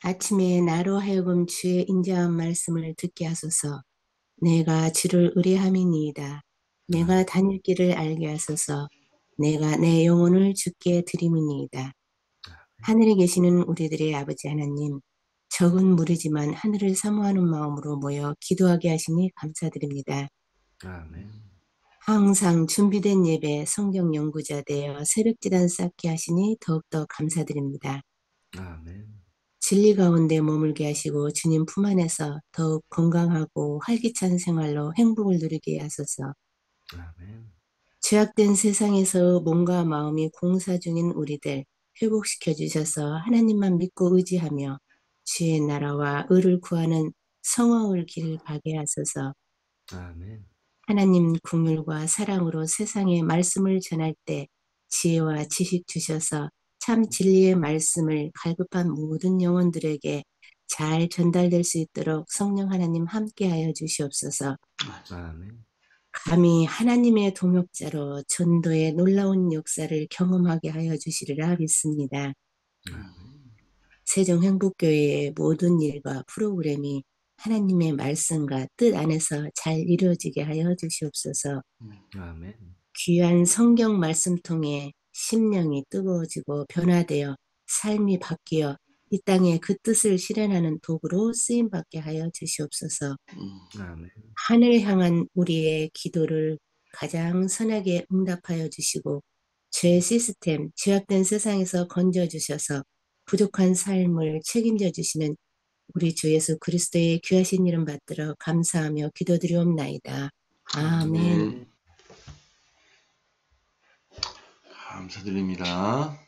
아침에 나로 하여금 주의 인자한 말씀을 듣게 하소서. 내가 주를 의뢰함이니이다. 내가 다닐 길을 알게 하소서. 내가 내 영혼을 주께 드림이니이다. 하늘에 계시는 우리들의 아버지 하나님, 적은 무리지만 하늘을 사모하는 마음으로 모여 기도하게 하시니 감사드립니다. 아멘. 항상 준비된 예배 성경 연구자 되어 새벽기단 쌓게 하시니 더욱더 감사드립니다. 아멘. 진리 가운데 머물게 하시고 주님 품 안에서 더욱 건강하고 활기찬 생활로 행복을 누리게 하소서. 아멘. 죄악된 세상에서 몸과 마음이 공사 중인 우리들 회복시켜 주셔서 하나님만 믿고 의지하며 주의 나라와 의를 구하는 성화의 길 가게 하소서. 아멘. 하나님 국률과 사랑으로 세상에 말씀을 전할 때 지혜와 지식 주셔서 참 진리의 말씀을 갈급한 모든 영혼들에게 잘 전달될 수 있도록 성령 하나님 함께하여 주시옵소서. 아멘. 감히 하나님의 동역자로 전도의 놀라운 역사를 경험하게 하여 주시리라 믿습니다. 세종행복교회의 모든 일과 프로그램이 하나님의 말씀과 뜻 안에서 잘 이루어지게 하여 주시옵소서. 아멘. 귀한 성경 말씀 통해 심령이 뜨거워지고 변화되어 삶이 바뀌어 이 땅에 그 뜻을 실현하는 도구로 쓰임받게 하여 주시옵소서. 아멘. 하늘 향한 우리의 기도를 가장 선하게 응답하여 주시고 죄 시스템, 죄악된 세상에서 건져주셔서 부족한 삶을 책임져 주시는 우리 주 예수 그리스도의 귀하신 이름 받들어 감사하며 기도드리옵나이다. 아멘. 네. 감사드립니다.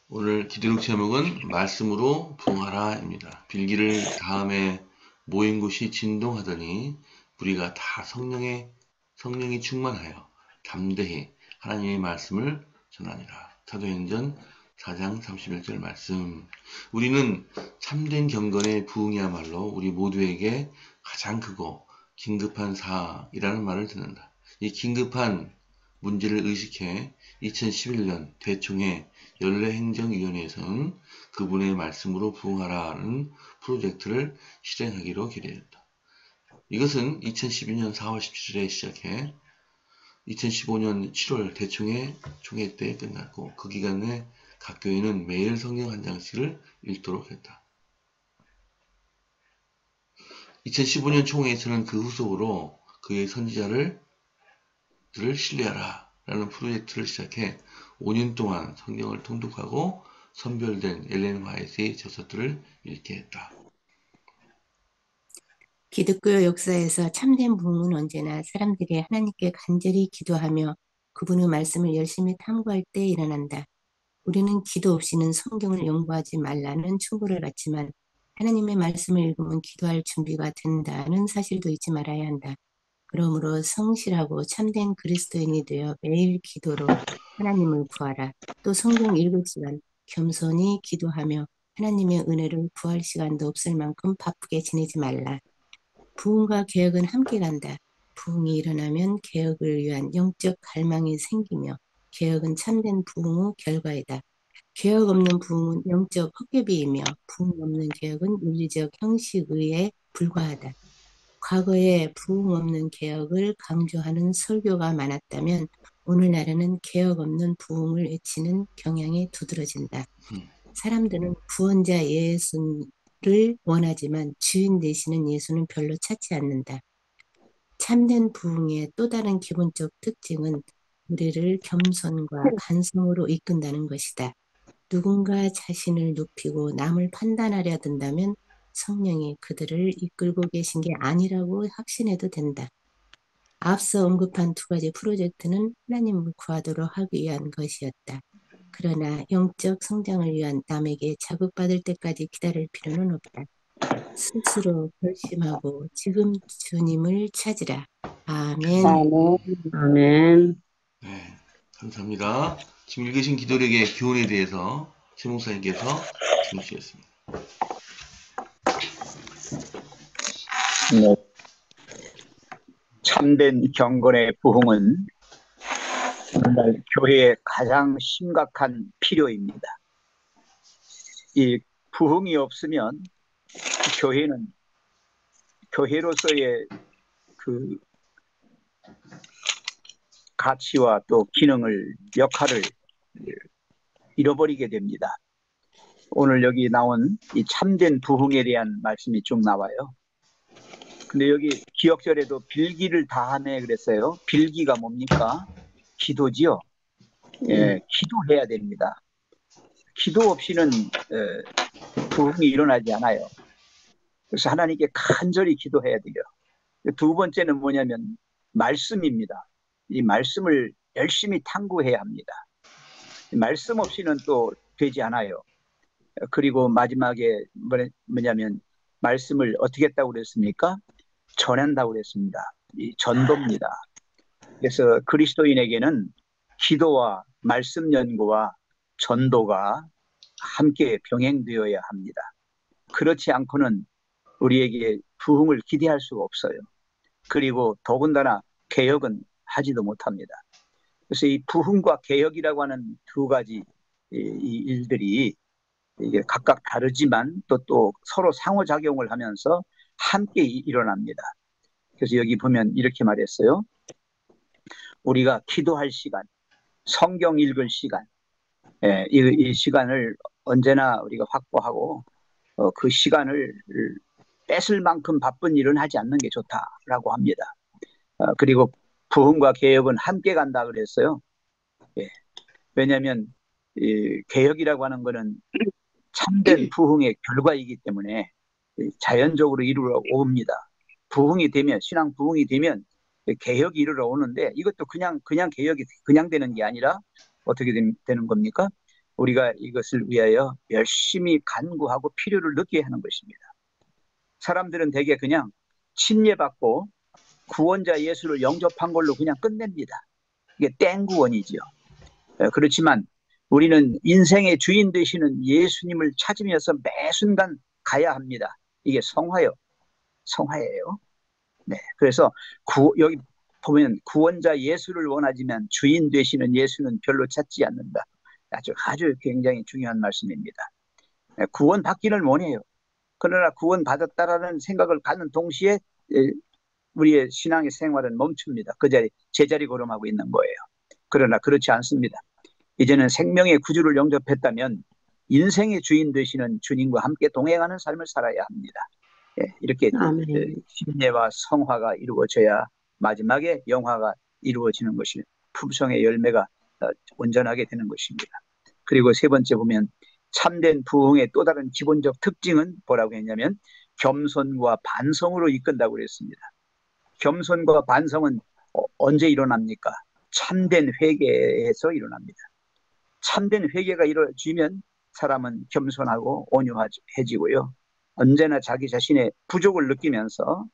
오늘 기도록 제목은 말씀으로 부흥하라입니다. 빌기를 다음에 모인 곳이 진동하더니 우리가 다 성령이 충만하여 담대히 하나님의 말씀을 전하니라. 사도행전 4장 31절 말씀. 우리는 참된 경건의 부흥이야말로 우리 모두에게 가장 크고 긴급한 사항이라는 말을 듣는다. 이 긴급한 문제를 의식해 2011년 대총회 연례행정위원회에서는 그분의 말씀으로 부흥하라는 프로젝트를 실행하기로 결의했다. 이것은 2012년 4월 17일에 시작해 2015년 7월 대총회 총회 때 끝났고 그 기간 내 각 교회는 매일 성경 한 장씩을 읽도록 했다. 2015년 총회에서는 그 후속으로 그의 선지자들을 신뢰하라 라는 프로젝트를 시작해 5년 동안 성경을 통독하고 선별된 엘렌 화이트의 저서들을 읽게 했다. 기독교 역사에서 참된 부흥은 언제나 사람들이 하나님께 간절히 기도하며 그분의 말씀을 열심히 탐구할 때 일어난다. 우리는 기도 없이는 성경을 연구하지 말라는 충고를 받지만 하나님의 말씀을 읽으면 기도할 준비가 된다는 사실도 잊지 말아야 한다. 그러므로 성실하고 참된 그리스도인이 되어 매일 기도로 하나님을 구하라. 또 성경 읽을지만 겸손히 기도하며 하나님의 은혜를 구할 시간도 없을 만큼 바쁘게 지내지 말라. 부흥과 개혁은 함께 간다. 부흥이 일어나면 개혁을 위한 영적 갈망이 생기며 개혁은 참된 부흥의 결과이다. 개혁 없는 부흥은 영적 헛개비이며 부흥 없는 개혁은 윤리적 형식의에 불과하다. 과거에 부흥 없는 개혁을 강조하는 설교가 많았다면 오늘날에는 개혁 없는 부흥을 외치는 경향이 두드러진다. 사람들은 구원자 원하지만 주인 되시는 예수는 별로 찾지 않는다. 참된 부흥의 또 다른 기본적 특징은 우리를 겸손과 반성으로 이끈다는 것이다. 누군가 자신을 높이고 남을 판단하려 든다면 성령이 그들을 이끌고 계신 게 아니라고 확신해도 된다. 앞서 언급한 두 가지 프로젝트는 하나님을 구하도록 하기 위한 것이었다. 그러나 영적 성장을 위한 남에게 자극받을 때까지 기다릴 필요는 없다. 스스로 결심하고 지금 주님을 찾으라. 아멘. 아멘. 아멘. 네, 감사합니다. 지금 읽으신 기도력의 교훈에 대해서 최 목사님께서 말씀해 주시겠습니다. 네. 참된 경건의 부흥은 오늘날 교회의 가장 심각한 필요입니다. 이 부흥이 없으면 교회는 교회로서의 그 가치와 또 기능을, 역할을 잃어버리게 됩니다. 오늘 여기 나온 이 참된 부흥에 대한 말씀이 쭉 나와요. 근데 여기 기억절에도 빌기를 다하네 그랬어요. 빌기가 뭡니까? 기도지요. 예, 기도해야 됩니다. 기도 없이는 부흥이 일어나지 않아요. 그래서 하나님께 간절히 기도해야 돼요. 두 번째는 뭐냐면 말씀입니다. 이 말씀을 열심히 탐구해야 합니다. 말씀 없이는 또 되지 않아요. 그리고 마지막에 뭐냐면 말씀을 어떻게 했다고 그랬습니까? 전한다고 그랬습니다. 이 전도입니다. 그래서 그리스도인에게는 기도와 말씀 연구와 전도가 함께 병행되어야 합니다. 그렇지 않고는 우리에게 부흥을 기대할 수가 없어요. 그리고 더군다나 개혁은 하지도 못합니다. 그래서 이 부흥과 개혁이라고 하는 두 가지 이 일들이 이게 각각 다르지만 또 서로 상호작용을 하면서 함께 일어납니다. 그래서 여기 보면 이렇게 말했어요. 우리가 기도할 시간, 성경 읽을 시간, 이 시간을 언제나 우리가 확보하고 그 시간을 뺏을 만큼 바쁜 일은 하지 않는 게 좋다라고 합니다. 그리고 부흥과 개혁은 함께 간다 그랬어요. 예. 왜냐하면 이 개혁이라고 하는 것은 참된 부흥의 결과이기 때문에 자연적으로 이루어 옵니다. 부흥이 되면, 신앙 부흥이 되면 개혁이 이루어 오는데 이것도 그냥 개혁이 그냥 되는 게 아니라 어떻게 되는 겁니까? 우리가 이것을 위하여 열심히 간구하고 필요를 느끼게 하는 것입니다. 사람들은 대개 그냥 침례받고 구원자 예수를 영접한 걸로 그냥 끝냅니다. 이게 땡구원이지요. 그렇지만 우리는 인생의 주인 되시는 예수님을 찾으면서 매 순간 가야 합니다. 이게 성화예요. 네, 그래서 여기 보면 구원자 예수를 원하지만 주인 되시는 예수는 별로 찾지 않는다. 아주 굉장히 중요한 말씀입니다. 구원 받기를 원해요. 그러나 구원 받았다라는 생각을 갖는 동시에 우리의 신앙의 생활은 멈춥니다. 그 자리 제자리 걸음하고 있는 거예요. 그러나 그렇지 않습니다. 이제는 생명의 구주를 영접했다면 인생의 주인 되시는 주님과 함께 동행하는 삶을 살아야 합니다. 이렇게 심례와 성화가 이루어져야 마지막에 영화가 이루어지는 것이 품성의 열매가 온전하게 되는 것입니다. 그리고 세 번째 보면 참된 부흥의 또 다른 기본적 특징은 뭐라고 했냐면 겸손과 반성으로 이끈다고 그랬습니다. 겸손과 반성은 언제 일어납니까? 참된 회개에서 일어납니다. 참된 회개가 이루어지면 사람은 겸손하고 온유해지고요. 언제나 자기 자신의 부족을 느끼면서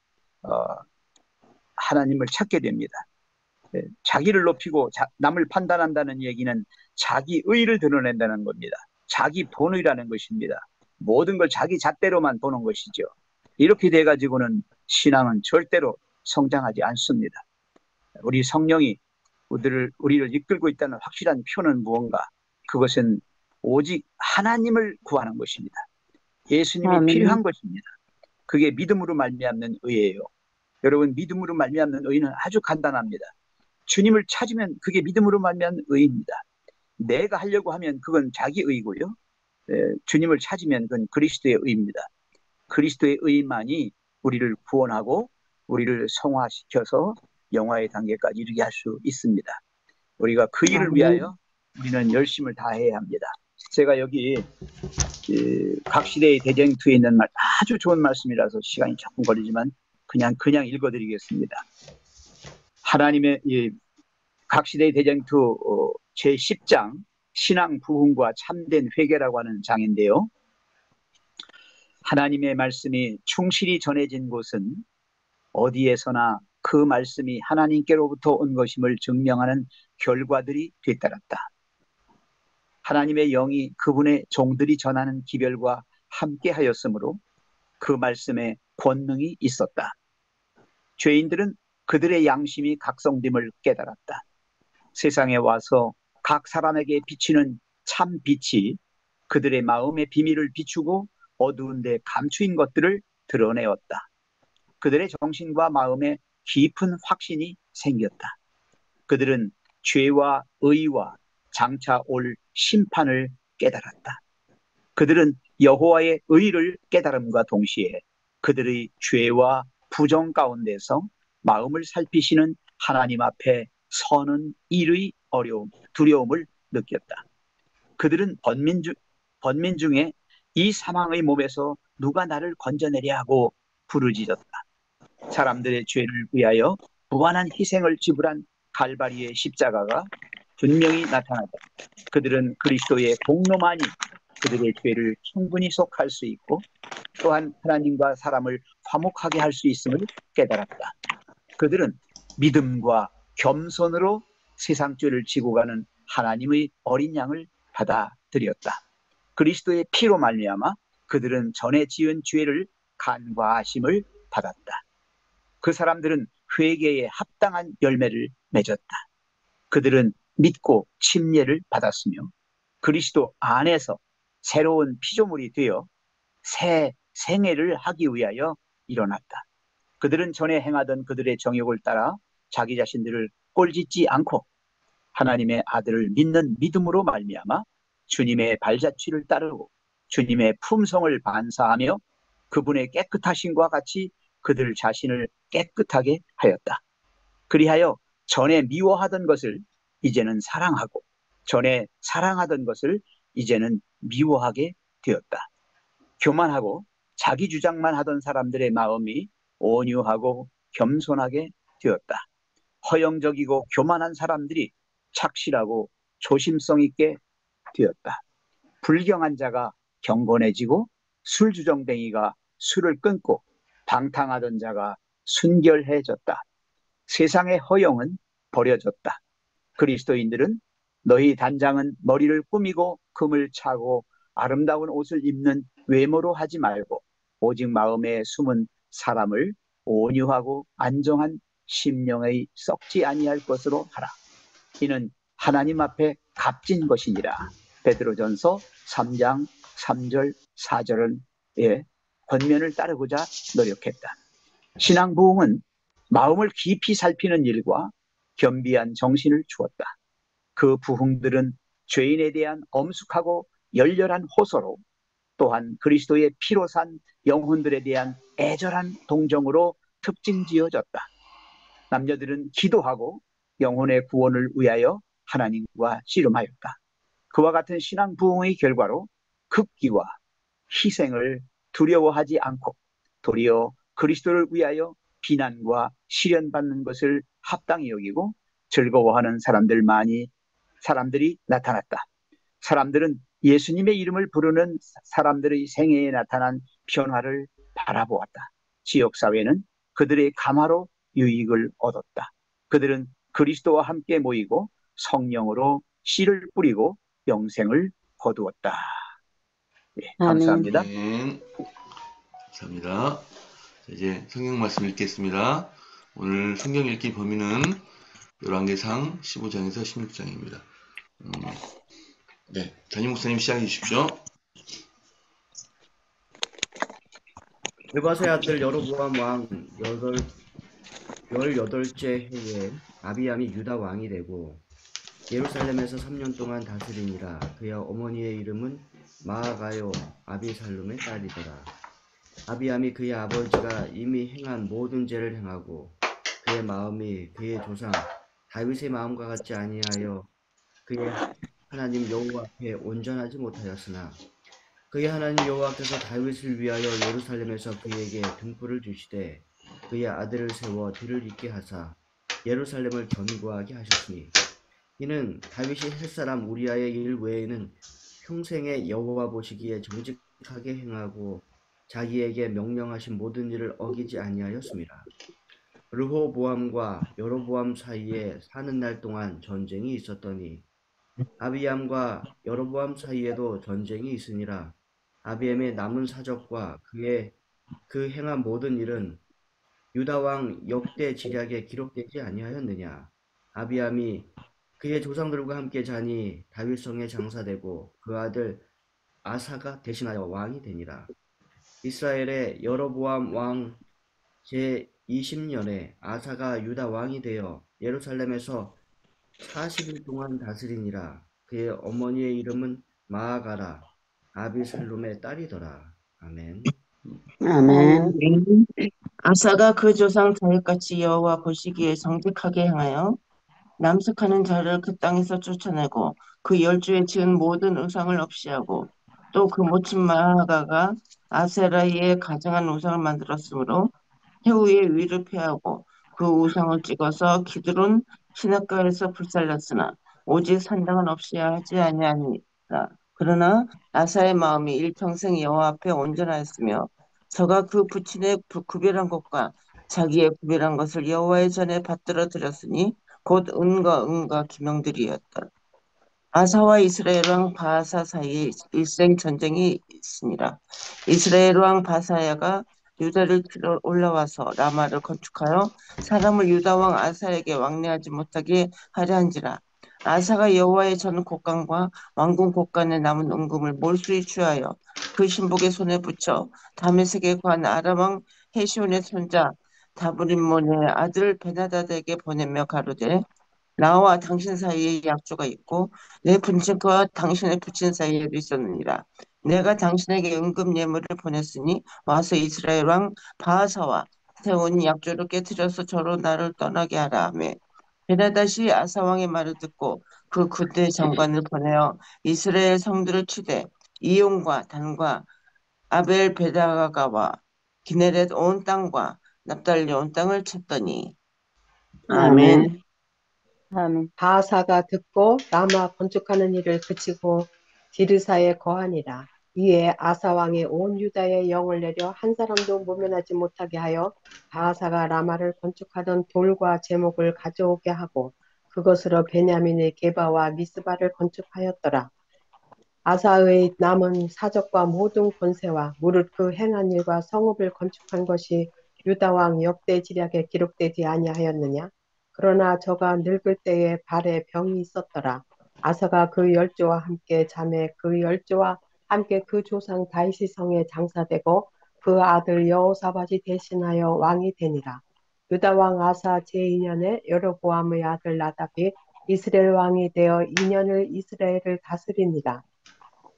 하나님을 찾게 됩니다. 자기를 높이고 남을 판단한다는 얘기는 자기 의를 드러낸다는 겁니다. 자기 본의라는 것입니다. 모든 걸 자기 잣대로만 보는 것이죠. 이렇게 돼가지고는 신앙은 절대로 성장하지 않습니다. 우리 성령이 우리를 이끌고 있다는 확실한 표는 무언가? 그것은 오직 하나님을 구하는 것입니다. 예수님이 필요한 것입니다. 그게 믿음으로 말미암는 의예요. 여러분, 믿음으로 말미암는 의는 아주 간단합니다. 주님을 찾으면 그게 믿음으로 말미암는 의입니다. 내가 하려고 하면 그건 자기 의고요. 주님을 찾으면 그건 그리스도의 의입니다. 그리스도의 의만이 우리를 구원하고 우리를 성화시켜서 영화의 단계까지 이르게 할 수 있습니다. 우리가 그 일을 아멘. 위하여 우리는 열심을 다해야 합니다. 제가 여기 각 시대의 대쟁투에 있는 말, 아주 좋은 말씀이라서 시간이 조금 걸리지만 그냥 읽어드리겠습니다. 하나님의 각 시대의 대쟁투 제10장 신앙 부흥과 참된 회개라고 하는 장인데요. 하나님의 말씀이 충실히 전해진 곳은 어디에서나 그 말씀이 하나님께로부터 온 것임을 증명하는 결과들이 뒤따랐다. 하나님의 영이 그분의 종들이 전하는 기별과 함께 하였으므로 그 말씀에 권능이 있었다. 죄인들은 그들의 양심이 각성됨을 깨달았다. 세상에 와서 각 사람에게 비치는 참 빛이 그들의 마음의 비밀을 비추고 어두운 데 감추인 것들을 드러내었다. 그들의 정신과 마음에 깊은 확신이 생겼다. 그들은 죄와 의와 장차 올 심판을 깨달았다. 그들은 여호와의 의를 깨달음과 동시에 그들의 죄와 부정 가운데서 마음을 살피시는 하나님 앞에 서는 일의 두려움을 느꼈다. 그들은 번민 중에 이 사망의 몸에서 누가 나를 건져내려 하고 부르짖었다. 사람들의 죄를 위하여 무한한 희생을 지불한 갈바리의 십자가가 분명히 나타났다. 그들은 그리스도의 공로만이 그들의 죄를 충분히 속할 수 있고 또한 하나님과 사람을 화목하게 할 수 있음을 깨달았다. 그들은 믿음과 겸손으로 세상 죄를 지고 가는 하나님의 어린 양을 받아들였다. 그리스도의 피로 말미암아 그들은 전에 지은 죄를 간과하심을 받았다. 그 사람들은 회개에 합당한 열매를 맺었다. 그들은 믿고 침례를 받았으며 그리스도 안에서 새로운 피조물이 되어 새 생애를 하기 위하여 일어났다. 그들은 전에 행하던 그들의 정욕을 따라 자기 자신들을 꼴짓지 않고 하나님의 아들을 믿는 믿음으로 말미암아 주님의 발자취를 따르고 주님의 품성을 반사하며 그분의 깨끗하심과 같이 그들 자신을 깨끗하게 하였다. 그리하여 전에 미워하던 것을 이제는 사랑하고 전에 사랑하던 것을 이제는 미워하게 되었다. 교만하고 자기 주장만 하던 사람들의 마음이 온유하고 겸손하게 되었다. 허영적이고 교만한 사람들이 착실하고 조심성 있게 되었다. 불경한 자가 경건해지고 술주정뱅이가 술을 끊고 방탕하던 자가 순결해졌다. 세상의 허영은 버려졌다. 그리스도인들은 너희 단장은 머리를 꾸미고 금을 차고 아름다운 옷을 입는 외모로 하지 말고 오직 마음에 숨은 사람을 온유하고 안정한 심령의 썩지 아니할 것으로 하라. 이는 하나님 앞에 값진 것이니라. 베드로전서 3장 3절 4절은 권면을 따르고자 노력했다. 신앙 부흥은 마음을 깊이 살피는 일과 겸비한 정신을 주었다. 그 부흥들은 죄인에 대한 엄숙하고 열렬한 호소로 또한 그리스도의 피로 산 영혼들에 대한 애절한 동정으로 특징지어졌다. 남녀들은 기도하고 영혼의 구원을 위하여 하나님과 씨름하였다. 그와 같은 신앙 부흥의 결과로 극기와 희생을 두려워하지 않고 도리어 그리스도를 위하여 비난과 시련받는 것을 합당히 여기고 즐거워하는 사람들이 나타났다. 사람들은 예수님의 이름을 부르는 사람들의 생애에 나타난 변화를 바라보았다. 지역사회는 그들의 감화로 유익을 얻었다. 그들은 그리스도와 함께 모이고 성령으로 씨를 뿌리고 영생을 거두었다. 네, 감사합니다. 네, 감사합니다. 자, 이제 성경 말씀 읽겠습니다. 오늘 성경 읽기 범위는 열왕기상 15장에서 16장입니다. 네, 담임 목사님 시작해 주십시오. 느바세 아들 여로보암 왕 18째 해에 아비암이 유다 왕이 되고 예루살렘에서 3년 동안 다스리니라. 그의 어머니의 이름은 마아가요 아비살룸의 딸이더라. 아비암이 그의 아버지가 이미 행한 모든 죄를 행하고 그의 마음이 그의 조상 다윗의 마음과 같지 아니하여 그의 하나님 여호와 앞에 온전하지 못하였으나 그의 하나님 여호와께서 다윗을 위하여 예루살렘에서 그에게 등불을 주시되 그의 아들을 세워 뒤를 잇게 하사 예루살렘을 견고하게 하셨으니 이는 다윗이 햇사람 우리아의 일 외에는 평생에 여호와 보시기에 정직하게 행하고 자기에게 명령하신 모든 일을 어기지 아니하였습니다. 르호보암과 여로보암 사이에 사는 날 동안 전쟁이 있었더니 아비암과 여로보암 사이에도 전쟁이 있으니라. 아비암의 남은 사적과 그 행한 모든 일은 유다 왕 역대 지략에 기록되지 아니하였느냐. 아비암이 그의 조상들과 함께 자니 다윗성에 장사되고 그 아들 아사가 대신하여 왕이 되니라. 이스라엘의 여로보암 왕 제20년에 아사가 유다 왕이 되어 예루살렘에서 40일 동안 다스리니라. 그의 어머니의 이름은 마아가라 아비살롬의 딸이더라. 아멘. 아멘. 아사가 그 조상 다윗같이 여호와 보시기에 정직하게 행하여 남색하는 자를 그 땅에서 쫓아내고 그 열주에 지은 모든 우상을 없이하고 또 그 모친 마아가가 아세라에 가증한 우상을 만들었으므로 해후의 위를 패하고 그 우상을 찍어서 기드론 시냇가에서 불살랐으나 오직 산당은 없이 하지 아니하니라. 그러나 아사의 마음이 일평생 여호와 앞에 온전하였으며 저가 그 부친의 구별한 것과 자기의 구별한 것을 여호와의 전에 받들어 드렸으니 곧 은과 기명들이었다. 아사와 이스라엘 왕 바하사 사이에 일생 전쟁이 있으니라. 이스라엘 왕 바사야가 유다를 치러 올라와서 라마를 건축하여 사람을 유다 왕 아사에게 왕래하지 못하게 하려 한지라. 아사가 여호와의 전 곡간과 왕궁 곡간에 남은 은금을 몰수히 취하여 그 신복의 손에 붙여 다메섹에 관 아람 왕 헤시온의 손자 다브림몬의 아들 베나다드에게 보내며 가로되 나와 당신 사이에 약조가 있고 내 분친과 당신의 부친 사이에도 있었느니라. 내가 당신에게 은금 예물을 보냈으니 와서 이스라엘 왕 바하사와 세운 약조를 깨뜨려서 저로 나를 떠나게 하라 하며 베나다시 아사 왕의 말을 듣고 그 군대 장관을 보내어 이스라엘 성들을 치되 이용과 단과 아벨 베다가와 기네렛 온 땅과 납달리 온 땅을 쳤더니 아멘. 아멘. 바하사가 듣고 라마 건축하는 일을 그치고 디르사에 거하니라. 이에 아사 왕이 온 유다에 영을 내려 한 사람도 모면하지 못하게 하여 바하사가 라마를 건축하던 돌과 제목을 가져오게 하고 그것으로 베냐민의 게바와 미스바를 건축하였더라. 아사의 남은 사적과 모든 권세와 무릇 그 행한 일과 성읍을 건축한 것이 유다 왕 역대 지략에 기록되지 아니하였느냐? 그러나 저가 늙을 때에 발에 병이 있었더라. 아사가 그 열조와 함께 잠에 그 열조와 함께 그 조상 다윗의 성에 장사되고 그 아들 여호사밧이 대신하여 왕이 되니라. 유다 왕 아사 제2년에 여로보암의 아들 나답이 이스라엘 왕이 되어 2년을 이스라엘을 다스리니라.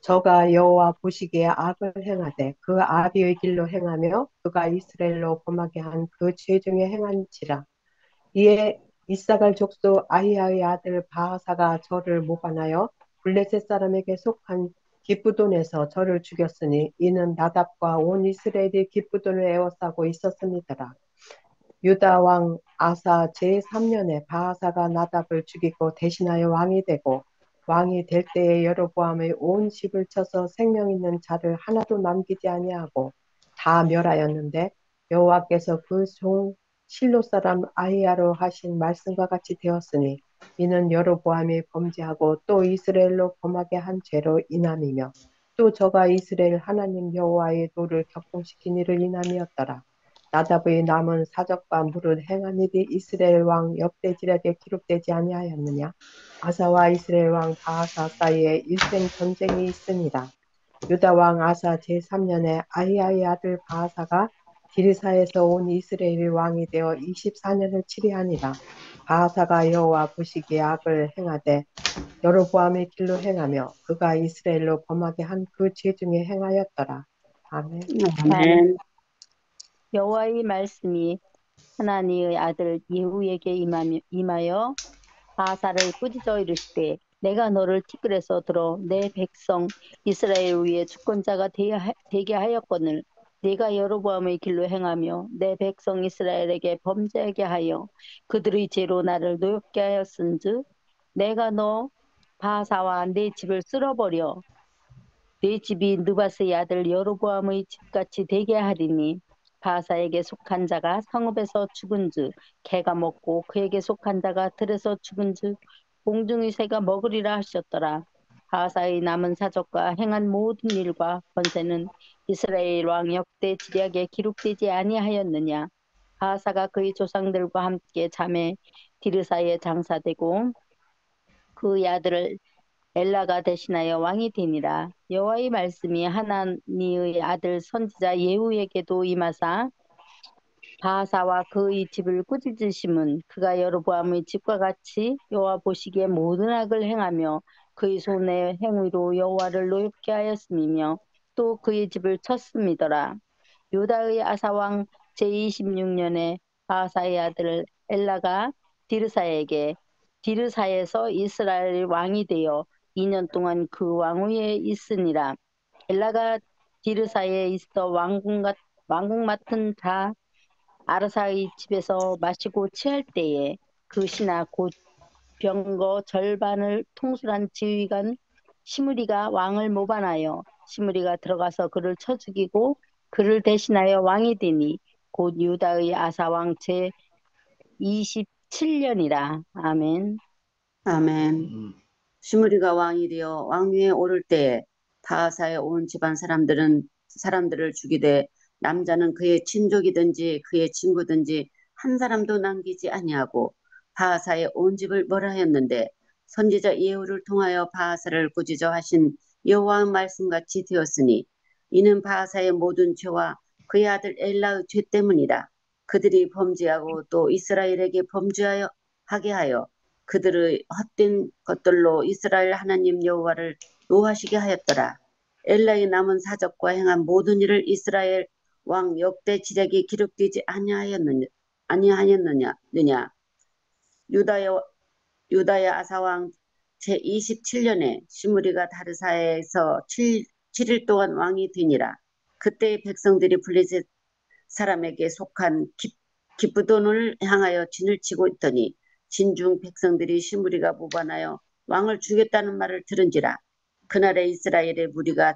저가 여호와 보시기에 악을 행하되 그 아비의 길로 행하며 그가 이스라엘로 범하게 한 그 죄 중에 행한지라. 이에 이사갈 족속 아히야의 아들 바하사가 저를 모반하여 블레셋 사람에게 속한 기브돈에서 저를 죽였으니 이는 나답과 온 이스라엘이 기브돈을 에워싸고 있었음이더라. 유다 왕 아사 제3년에 바하사가 나답을 죽이고 대신하여 왕이 되고 왕이 될 때에 여로보암의 온 집을 쳐서 생명 있는 자를 하나도 남기지 아니하고 다 멸하였는데 여호와께서 그 종 실로 사람 아히야로 하신 말씀과 같이 되었으니 이는 여로보암이 범죄하고 또 이스라엘로 범하게 한 죄로 인함이며 또 저가 이스라엘 하나님 여호와의 도를 격동시킨 일을 인함이었더라. 나답의 남은 사적과 무릇 행한 일이 이스라엘 왕 역대지략에 기록되지 아니하였느냐? 아사와 이스라엘 왕 바하사 사이에 일생 전쟁이 있으니라. 유다 왕 아사 제3년에 아히야의 아들 바하사가 디르사에서 온 이스라엘의 왕이 되어 24년을 치리하니라. 바하사가 여호와 보시기에 악을 행하되 여로보암의 길로 행하며 그가 이스라엘로 범하게 한 그 죄 중에 행하였더라. 아멘. 아멘. 여호와의 말씀이 하나니의 아들 예후에게 임하여 바사를 꾸짖어 이르시되 내가 너를 티끌에서 들어 내 백성 이스라엘 위에 주권자가 되게 하였거늘 네가 여로보암의 길로 행하며 내 백성 이스라엘에게 범죄하게 하여 그들의 죄로 나를 노엽게 하였은즉 내가 너 바사와 내 집을 쓸어버려 네 집이 느바스의 아들 여로보암의 집같이 되게 하리니 바사에게 속한 자가 성읍에서 죽은즉 개가 먹고 그에게 속한 자가 들에서 죽은즉 공중의 새가 먹으리라 하셨더라. 바사의 남은 사적과 행한 모든 일과 권세는 이스라엘 왕 역대 지략에 기록되지 아니하였느냐. 바사가 그의 조상들과 함께 잠에 디르사에 장사되고 그의 아들을 엘라가 대신하여 왕이 되니라. 여호와의 말씀이 하나니의 아들 선지자 예후에게도 임하사 바하사와 그의 집을 꾸짖으심은 그가 여로보암의 집과 같이 여호와 보시기에 모든 악을 행하며 그의 손의 행위로 여호와를 노엽게 하였음이며 또 그의 집을 쳤음이더라. 유다의 아사왕 제26년에 바하사의 아들 엘라가 디르사에서 이스라엘 왕이 되어 2년 동안 그 왕위에 있으니라. 엘라가 디르사에 있어 왕궁 맡은 자 아르사의 집에서 마시고 취할 때에 그 신하 곧 병거 절반을 통솔한 지휘관 시므리가 왕을 모반하여 시므리가 들어가서 그를 쳐 죽이고 그를 대신하여 왕이 되니 곧 유다의 아사왕 제 27년이라. 아멘. 아멘. 시므리가 왕이 되어 왕위에 오를 때에 바하사의 온 집안 사람들을 죽이되 남자는 그의 친족이든지 그의 친구든지 한 사람도 남기지 아니하고 바하사의 온 집을 멸하였는데 선지자 예후를 통하여 바하사를 꾸짖어 하신 여호와의 말씀같이 되었으니 이는 바하사의 모든 죄와 그의 아들 엘라의 죄 때문이라. 그들이 범죄하고 또 이스라엘에게 범죄하게 하여 그들의 헛된 것들로 이스라엘 하나님 여호와를 노하시게 하였더라. 엘라의 남은 사적과 행한 모든 일을 이스라엘 왕 역대 지략에 기록되지 아니하였느냐. 유다의 아사왕 제27년에 시므리가 다르사에서 7일 동안 왕이 되니라. 그때 백성들이 블레셋 사람에게 속한 기브돈을 향하여 진을 치고 있더니 진중 백성들이 시므리가 모반하여 왕을 죽였다는 말을 들은지라. 그날에 이스라엘의 무리가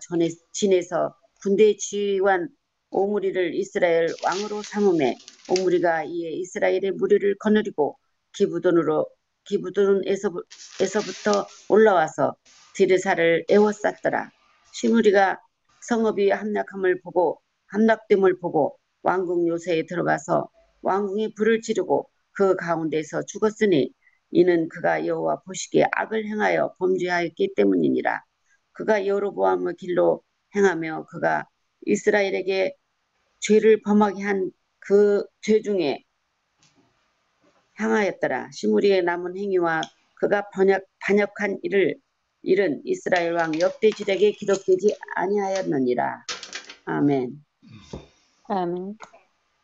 진에서 군대 지휘관 오므리를 이스라엘 왕으로 삼음에 오므리가 이에 이스라엘의 무리를 거느리고 기브돈에서부터 올라와서 디르사를 에워쌌더라. 시므리가 성읍이 함락됨을 보고 왕궁 요새에 들어가서 왕궁에 불을 지르고 그 가운데서 죽었으니 이는 그가 여호와 보시기에 악을 행하여 범죄하였기 때문이니라. 그가 여로보암의 길로 행하며 그가 이스라엘에게 죄를 범하게 한 그 죄 중에 향하였더라. 시므리의 남은 행위와 그가 반역한 일은 이스라엘 왕 역대 지략에 기록되지 아니하였느니라. 아멘. 아멘.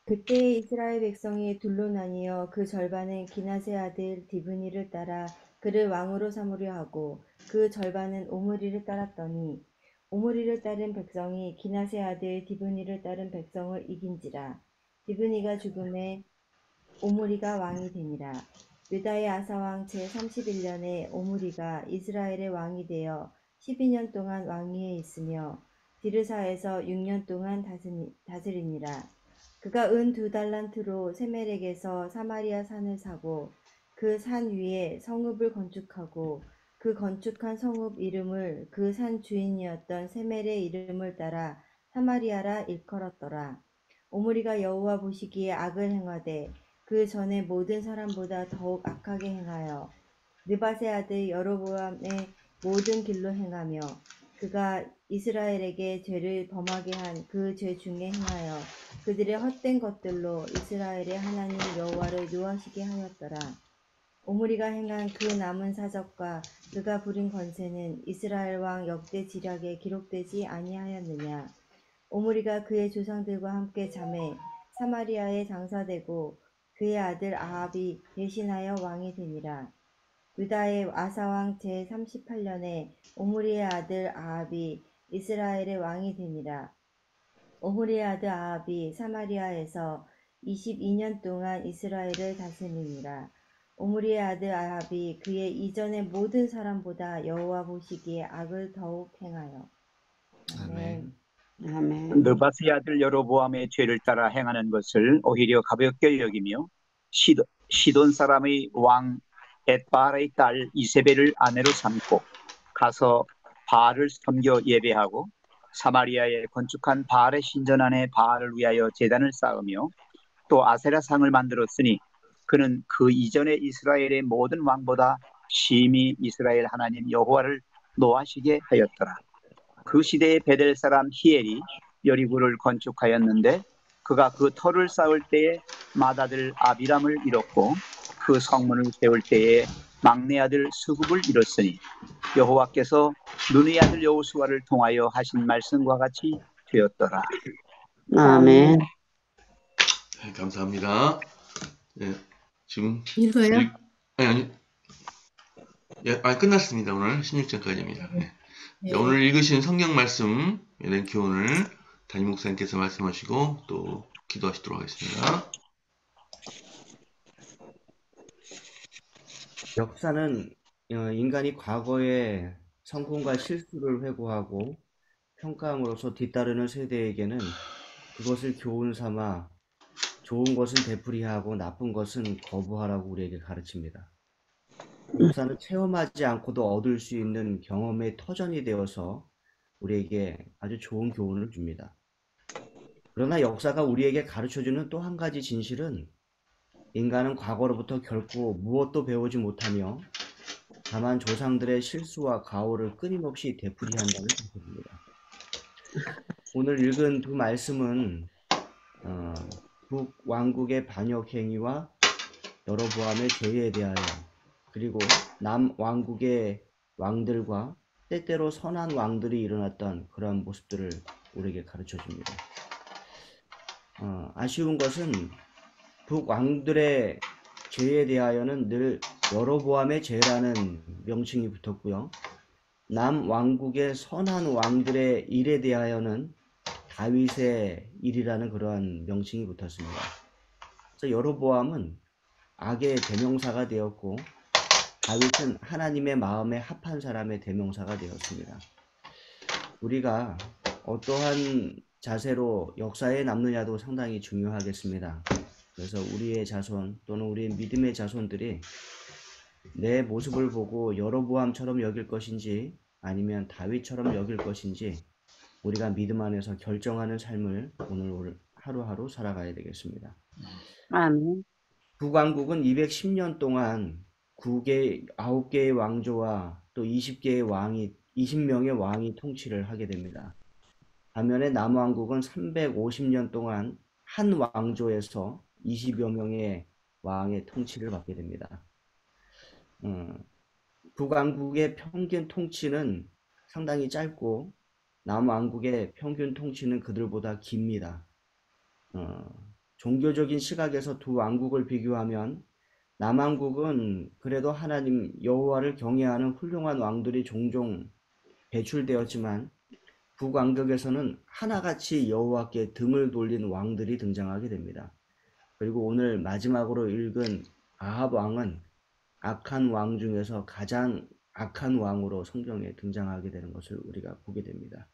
그때 이스라엘 백성이 둘로 나뉘어 그 절반은 기낫의 아들 디브니를 따라 그를 왕으로 삼으려 하고 그 절반은 오므리를 따랐더니 오므리를 따른 백성이 기낫의 아들 디브니를 따른 백성을 이긴지라. 디브니가 죽음에 오므리가 왕이 되니라. 유다의 아사왕 제31년에 오므리가 이스라엘의 왕이 되어 12년 동안 왕위에 있으며 디르사에서 6년 동안 다스리니라. 그가 은 2달란트로 세멜에게서 사마리아 산을 사고 그 산 위에 성읍을 건축하고 그 건축한 성읍 이름을 그 산 주인이었던 세멜의 이름을 따라 사마리아라 일컬었더라. 오므리가 여호와 보시기에 악을 행하되 그 전에 모든 사람보다 더욱 악하게 행하여 느밧의 아들 여로보암의 모든 길로 행하며 그가 이스라엘에게 죄를 범하게 한 그 죄 중에 행하여 그들의 헛된 것들로 이스라엘의 하나님 여호와를 노하시게 하였더라. 오므리가 행한 그 남은 사적과 그가 부린 권세는 이스라엘 왕 역대 지략에 기록되지 아니하였느냐. 오므리가 그의 조상들과 함께 잠에 사마리아에 장사되고 그의 아들 아합이 대신하여 왕이 되니라. 유다의 아사왕 제38년에 오므리의 아들 아합이 이스라엘의 왕이 되니라. 오므리의 아들 아합이 사마리아에서 22년 동안 이스라엘을 다스리니라. 오므리의 아들 아합이 그의 이전의 모든 사람보다 여호와 보시기에 악을 더욱 행하여. 아멘. 아멘. 느바스의 아들 여로보암의 죄를 따라 행하는 것을 오히려 가볍게 여기며 시돈 사람의 왕 엣바라의 딸 이세벨을 아내로 삼고 가서 바알을 섬겨 예배하고 사마리아에 건축한 바알의 신전 안에 바알을 위하여 제단을 쌓으며 또 아세라상을 만들었으니 그는 그 이전에 이스라엘의 모든 왕보다 심히 이스라엘 하나님 여호와를 노하시게 하였더라. 그 시대에 베델 사람 히엘이 여리고를 건축하였는데 그가 그 터를 쌓을 때에 맏아들 아비람을 잃었고 그 성문을 세울 때에 막내 아들 스굽을 잃었으니 여호와께서 눈의 아들 여호수아를 통하여 하신 말씀과 같이 되었더라. 아멘. 네, 감사합니다. 네, 지금 읽어요? 아니, 끝났습니다. 오늘 16장까지입니다. 네. 네. 오늘 읽으신 성경 말씀 랭큐온을 담임 목사님께서 말씀하시고 또 기도하시도록 하겠습니다. 역사는 인간이 과거의 성공과 실수를 회고하고 평가함으로써 뒤따르는 세대에게는 그것을 교훈 삼아 좋은 것은 되풀이하고 나쁜 것은 거부하라고 우리에게 가르칩니다. 역사는 체험하지 않고도 얻을 수 있는 경험의 터전이 되어서 우리에게 아주 좋은 교훈을 줍니다. 그러나 역사가 우리에게 가르쳐주는 또 한 가지 진실은 인간은 과거로부터 결코 무엇도 배우지 못하며 다만 조상들의 실수와 가오를 끊임없이 되풀이한다는 사실입니다. 오늘 읽은 두 말씀은 북왕국의 반역 행위와 여로보암의 죄에 대하여 그리고 남왕국의 왕들과 때때로 선한 왕들이 일어났던 그러한 모습들을 우리에게 가르쳐줍니다. 아쉬운 것은 북왕들의 죄에 대하여는 늘 여로보암의 죄라는 명칭이 붙었고요. 남왕국의 선한 왕들의 일에 대하여는 다윗의 일이라는 그러한 명칭이 붙었습니다. 그래서 여로보암은 악의 대명사가 되었고 다윗은 하나님의 마음에 합한 사람의 대명사가 되었습니다. 우리가 어떠한 자세로 역사에 남느냐도 상당히 중요하겠습니다. 그래서 우리의 자손 또는 우리의 믿음의 자손들이 내 모습을 보고 여로보암처럼 여길 것인지 아니면 다윗처럼 여길 것인지 우리가 믿음 안에서 결정하는 삶을 오늘 하루하루 살아가야 되겠습니다. 아멘. 북왕국은 210년 동안 9개의 왕조와 또 20명의 왕이 통치를 하게 됩니다. 반면에 남왕국은 350년 동안 한 왕조에서 20여 명의 왕의 통치를 받게 됩니다. 북왕국의 평균 통치는 상당히 짧고 남왕국의 평균 통치는 그들보다 깁니다. 종교적인 시각에서 두 왕국을 비교하면 남왕국은 그래도 하나님 여호와를 경외하는 훌륭한 왕들이 종종 배출되었지만 북왕국에서는 하나같이 여호와께 등을 돌린 왕들이 등장하게 됩니다. 그리고 오늘 마지막으로 읽은 아합 왕은 악한 왕 중에서 가장 악한 왕으로 성경에 등장하게 되는 것을 우리가 보게 됩니다.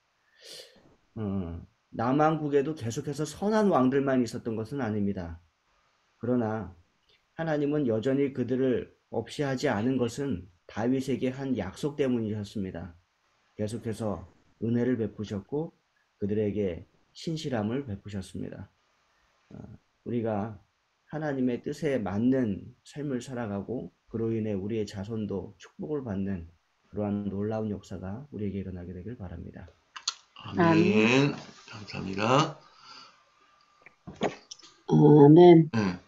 남왕국에도 계속해서 선한 왕들만 있었던 것은 아닙니다. 그러나 하나님은 여전히 그들을 없이 하지 않은 것은 다윗에게 한 약속 때문이었습니다. 계속해서 은혜를 베푸셨고 그들에게 신실함을 베푸셨습니다. 우리가 하나님의 뜻에 맞는 삶을 살아가고 그로 인해 우리의 자손도 축복을 받는 그러한 놀라운 역사가 우리에게 일어나게 되길 바랍니다. 아멘. 감사합니다. 아멘. 네.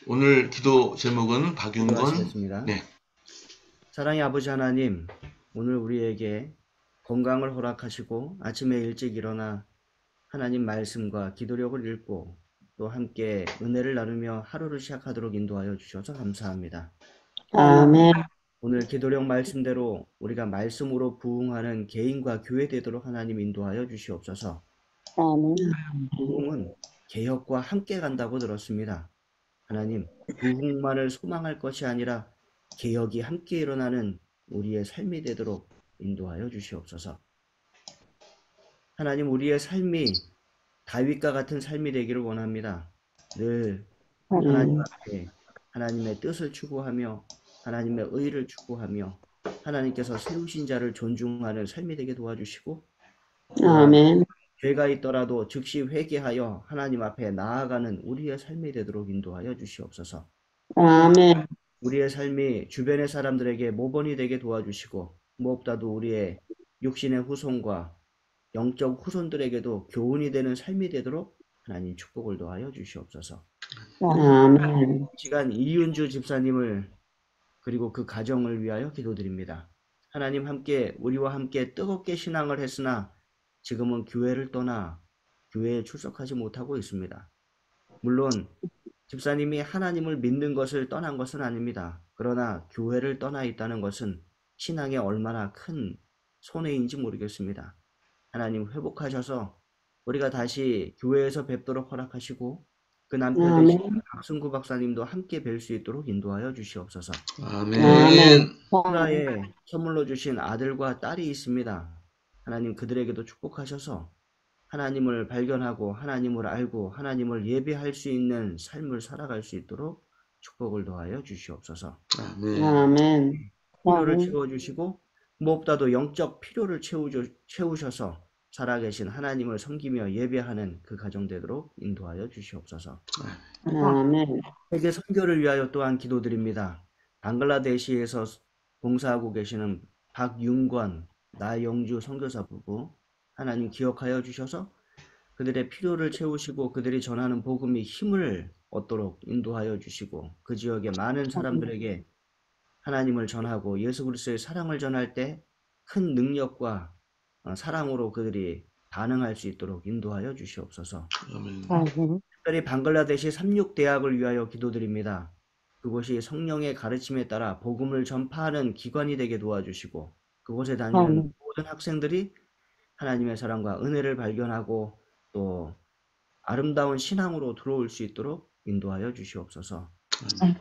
오늘 기도 제목은 박윤건. 기도하시겠습니다. 네. 사랑의 아버지 하나님, 오늘 우리에게 건강을 허락하시고 아침에 일찍 일어나 하나님 말씀과 기도력을 읽고 또 함께 은혜를 나누며 하루를 시작하도록 인도하여 주셔서 감사합니다. 아멘. 오늘 기도령 말씀대로 우리가 말씀으로 부흥하는 개인과 교회 되도록 하나님 인도하여 주시옵소서. 아멘. 부흥은 개혁과 함께 간다고 들었습니다. 하나님, 부흥만을 소망할 것이 아니라 개혁이 함께 일어나는 우리의 삶이 되도록 인도하여 주시옵소서. 하나님, 우리의 삶이 다윗과 같은 삶이 되기를 원합니다. 늘 하나님 앞에 하나님의 뜻을 추구하며 하나님의 의를 추구하며 하나님께서 세우신 자를 존중하는 삶이 되게 도와주시고, 아멘. 죄가 있더라도 즉시 회개하여 하나님 앞에 나아가는 우리의 삶이 되도록 인도하여 주시옵소서. 아멘. 우리의 삶이 주변의 사람들에게 모범이 되게 도와주시고, 무엇보다도 우리의 육신의 후손과 영적 후손들에게도 교훈이 되는 삶이 되도록 하나님 축복을 더하여 주시옵소서. 아멘. 이 시간 이윤주 집사님을 그리고 그 가정을 위하여 기도드립니다. 하나님, 우리와 함께 뜨겁게 신앙을 했으나 지금은 교회를 떠나 교회에 출석하지 못하고 있습니다. 물론 집사님이 하나님을 믿는 것을 떠난 것은 아닙니다. 그러나 교회를 떠나 있다는 것은 신앙에 얼마나 큰 손해인지 모르겠습니다. 하나님, 회복하셔서 우리가 다시 교회에서 뵙도록 허락하시고, 그 남편 되신 박승구 박사님도 함께 뵐 수 있도록 인도하여 주시옵소서. 아멘. 하나의 선물로 주신 아들과 딸이 있습니다. 하나님, 그들에게도 축복하셔서 하나님을 발견하고 하나님을 알고 하나님을 예배할 수 있는 삶을 살아갈 수 있도록 축복을 더하여 주시옵소서. 아멘. 필요를 채워주시고, 무엇보다도 영적 필요를 채우셔서 살아계신 하나님을 섬기며 예배하는 그 가정 되도록 인도하여 주시옵소서. 아멘. 세계 선교를 위하여 또한 기도드립니다. 방글라데시에서 봉사하고 계시는 박윤권, 나영주 선교사 부부, 하나님 기억하여 주셔서 그들의 필요를 채우시고 그들이 전하는 복음이 힘을 얻도록 인도하여 주시고, 그 지역의 많은 사람들에게 하나님을 전하고 예수 그리스도의 사랑을 전할 때 큰 능력과 사랑으로 그들이 반응할 수 있도록 인도하여 주시옵소서. 특별히 방글라데시 삼육대학을 위하여 기도드립니다. 그곳이 성령의 가르침에 따라 복음을 전파하는 기관이 되게 도와주시고, 그곳에 다니는 모든 학생들이 하나님의 사랑과 은혜를 발견하고 또 아름다운 신앙으로 들어올 수 있도록 인도하여 주시옵소서.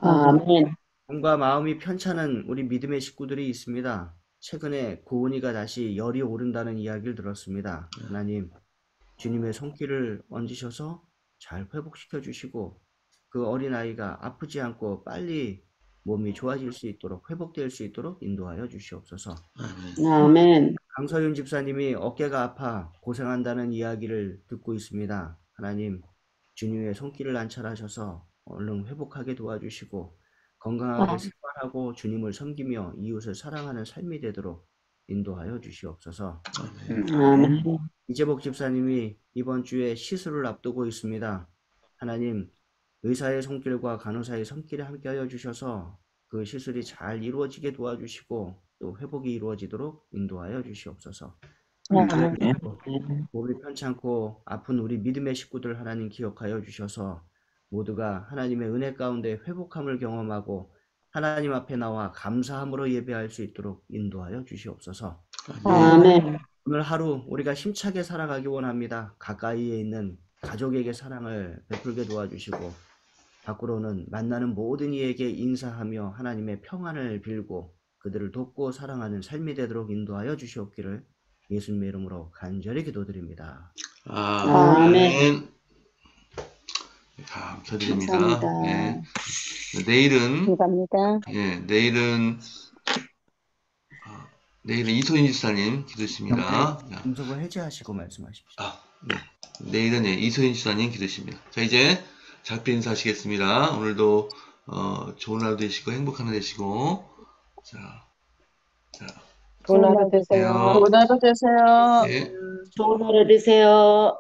아멘. 몸과 마음이 편찮은 우리 믿음의 식구들이 있습니다. 최근에 고은이가 다시 열이 오른다는 이야기를 들었습니다. 하나님, 주님의 손길을 얹으셔서 잘 회복시켜 주시고 그 어린아이가 아프지 않고 빨리 몸이 좋아질 수 있도록, 회복될 수 있도록 인도하여 주시옵소서. 아멘. 강서윤 집사님이 어깨가 아파 고생한다는 이야기를 듣고 있습니다. 하나님, 주님의 손길을 난찰하셔서 얼른 회복하게 도와주시고 건강하게 생활하고 주님을 섬기며 이웃을 사랑하는 삶이 되도록 인도하여 주시옵소서. 아멘. 이재복 집사님이 이번 주에 시술을 앞두고 있습니다. 하나님, 의사의 손길과 간호사의 손길에 함께하여 주셔서 그 시술이 잘 이루어지게 도와주시고 또 회복이 이루어지도록 인도하여 주시옵소서. 몸이 편찮고 아픈 우리 믿음의 식구들 하나님 기억하여 주셔서 모두가 하나님의 은혜 가운데 회복함을 경험하고 하나님 앞에 나와 감사함으로 예배할 수 있도록 인도하여 주시옵소서. 아멘. 오늘 하루 우리가 힘차게 살아가기 원합니다. 가까이에 있는 가족에게 사랑을 베풀게 도와주시고 밖으로는 만나는 모든 이에게 인사하며 하나님의 평안을 빌고 그들을 돕고 사랑하는 삶이 되도록 인도하여 주시옵기를 예수님의 이름으로 간절히 기도드립니다. 아멘. 감사드립니다. 감사합니다. 네. 내일은 감사합니다. 내일은 이소인 집사님 기도십니다. 음성을 해제하시고 말씀하십시오. 네. 내일은 이소인 집사님 기도십니다. 자, 이제 작별 인사하시겠습니다. 오늘도 좋은 하루 되시고 행복한 하루 되시고 자. 좋은 하루 되세요. 좋은 하루 되세요. 네. 좋은 하루 되세요.